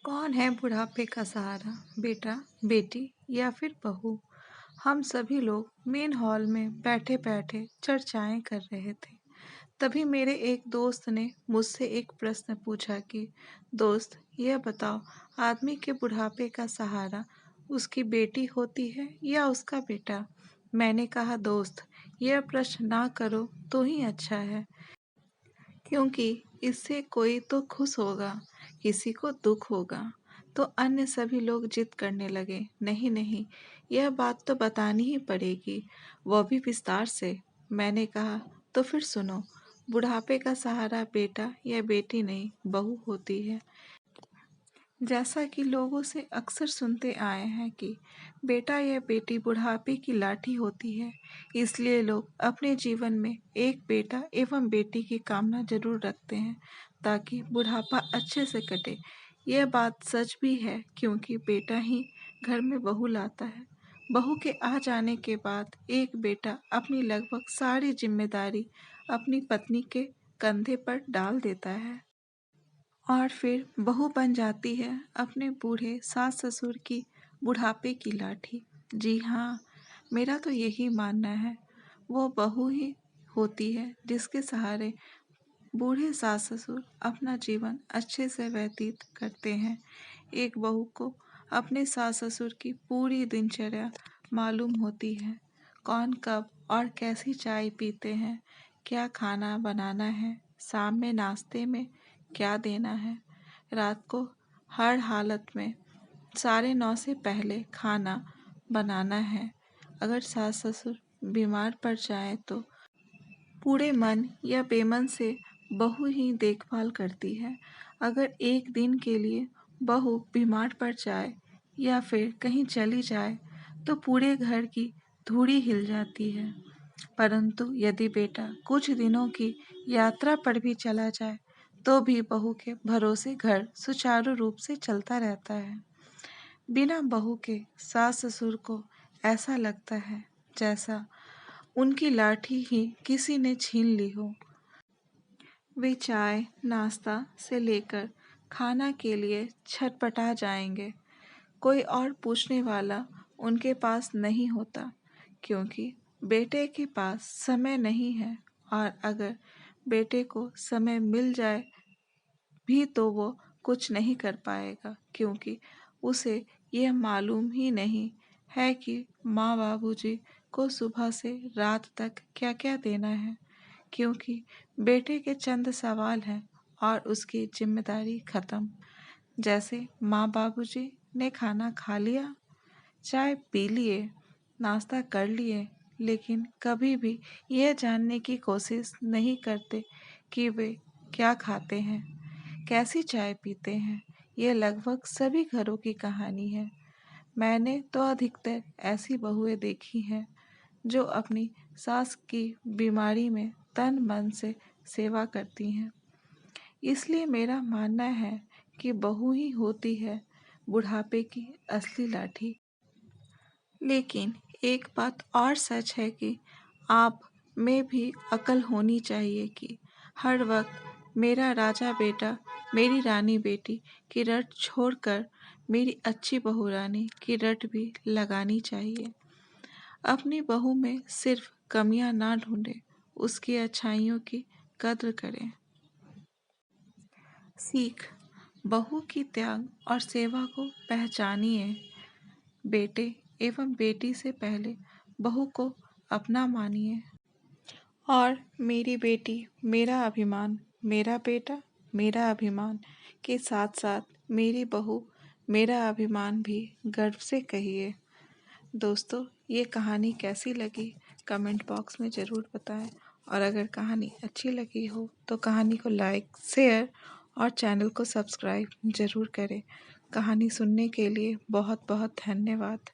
कौन है बुढ़ापे का सहारा? बेटा, बेटी या फिर बहू? हम सभी लोग मेन हॉल में बैठे बैठे चर्चाएं कर रहे थे। तभी मेरे एक दोस्त ने मुझसे एक प्रश्न पूछा कि दोस्त, यह बताओ, आदमी के बुढ़ापे का सहारा उसकी बेटी होती है या उसका बेटा? मैंने कहा, दोस्त, यह प्रश्न ना करो तो ही अच्छा है, क्योंकि इससे कोई तो खुश होगा, किसी को दुख होगा। तो अन्य सभी लोग जिद करने लगे, नहीं नहीं, यह बात तो बतानी ही पड़ेगी, वह भी विस्तार से। मैंने कहा, तो फिर सुनो, बुढ़ापे का सहारा बेटा या बेटी नहीं, बहू होती है। जैसा कि लोगों से अक्सर सुनते आए हैं कि बेटा या बेटी बुढ़ापे की लाठी होती है, इसलिए लोग अपने जीवन में एक बेटा एवं बेटी की कामना जरूर रखते हैं ताकि बुढ़ापा अच्छे से कटे। यह बात सच भी है, क्योंकि बेटा ही घर में बहू लाता है। बहू के आ जाने के बाद एक बेटा अपनी लगभग सारी जिम्मेदारी अपनी पत्नी के कंधे पर डाल देता है और फिर बहू बन जाती है अपने बूढ़े सास ससुर की बुढ़ापे की लाठी। जी हाँ, मेरा तो यही मानना है, वो बहू ही होती है जिसके सहारे बूढ़े सास ससुर अपना जीवन अच्छे से व्यतीत करते हैं। एक बहू को अपने सास ससुर की पूरी दिनचर्या मालूम होती है, कौन कब और कैसी चाय पीते हैं, क्या खाना बनाना है, शाम में नाश्ते में क्या देना है, रात को हर हालत में 9:30 से पहले खाना बनाना है। अगर सास ससुर बीमार पड़ जाए तो पूरे मन या बेमन से बहू ही देखभाल करती है। अगर एक दिन के लिए बहू बीमार पड़ जाए या फिर कहीं चली जाए तो पूरे घर की धूड़ी हिल जाती है। परंतु यदि बेटा कुछ दिनों की यात्रा पर भी चला जाए तो भी बहू के भरोसे घर सुचारू रूप से चलता रहता है। बिना बहू के सास ससुर को ऐसा लगता है जैसा उनकी लाठी ही किसी ने छीन ली हो। वे चाय नाश्ता से लेकर खाना के लिए छटपटा जाएंगे। कोई और पूछने वाला उनके पास नहीं होता, क्योंकि बेटे के पास समय नहीं है। और अगर बेटे को समय मिल जाए भी तो वो कुछ नहीं कर पाएगा, क्योंकि उसे यह मालूम ही नहीं है कि माँ बाबूजी को सुबह से रात तक क्या क्या देना है, क्योंकि बेटे के चंद सवाल हैं और उसकी जिम्मेदारी खत्म। जैसे माँ बाबूजी ने खाना खा लिया, चाय पी लिए, नाश्ता कर लिए, लेकिन कभी भी यह जानने की कोशिश नहीं करते कि वे क्या खाते हैं, कैसी चाय पीते हैं। ये लगभग सभी घरों की कहानी है। मैंने तो अधिकतर ऐसी बहुएं देखी हैं जो अपनी सास की बीमारी में तन मन से सेवा करती हैं। इसलिए मेरा मानना है कि बहू ही होती है बुढ़ापे की असली लाठी। लेकिन एक बात और सच है कि आप में भी अकल होनी चाहिए कि हर वक्त मेरा राजा बेटा, मेरी रानी बेटी की रट छोड़कर मेरी अच्छी बहू रानी की रट भी लगानी चाहिए। अपनी बहू में सिर्फ कमियां ना ढूंढें, उसकी अच्छाइयों की कद्र करें। सीख, बहू की त्याग और सेवा को पहचानिए। बेटे एवं बेटी से पहले बहू को अपना मानिए। और मेरी बेटी मेरा अभिमान, मेरा बेटा मेरा अभिमान के साथ साथ मेरी बहू मेरा अभिमान भी गर्व से कहिए। दोस्तों, ये कहानी कैसी लगी कमेंट बॉक्स में ज़रूर बताएं, और अगर कहानी अच्छी लगी हो तो कहानी को लाइक, शेयर और चैनल को सब्सक्राइब ज़रूर करें। कहानी सुनने के लिए बहुत बहुत धन्यवाद।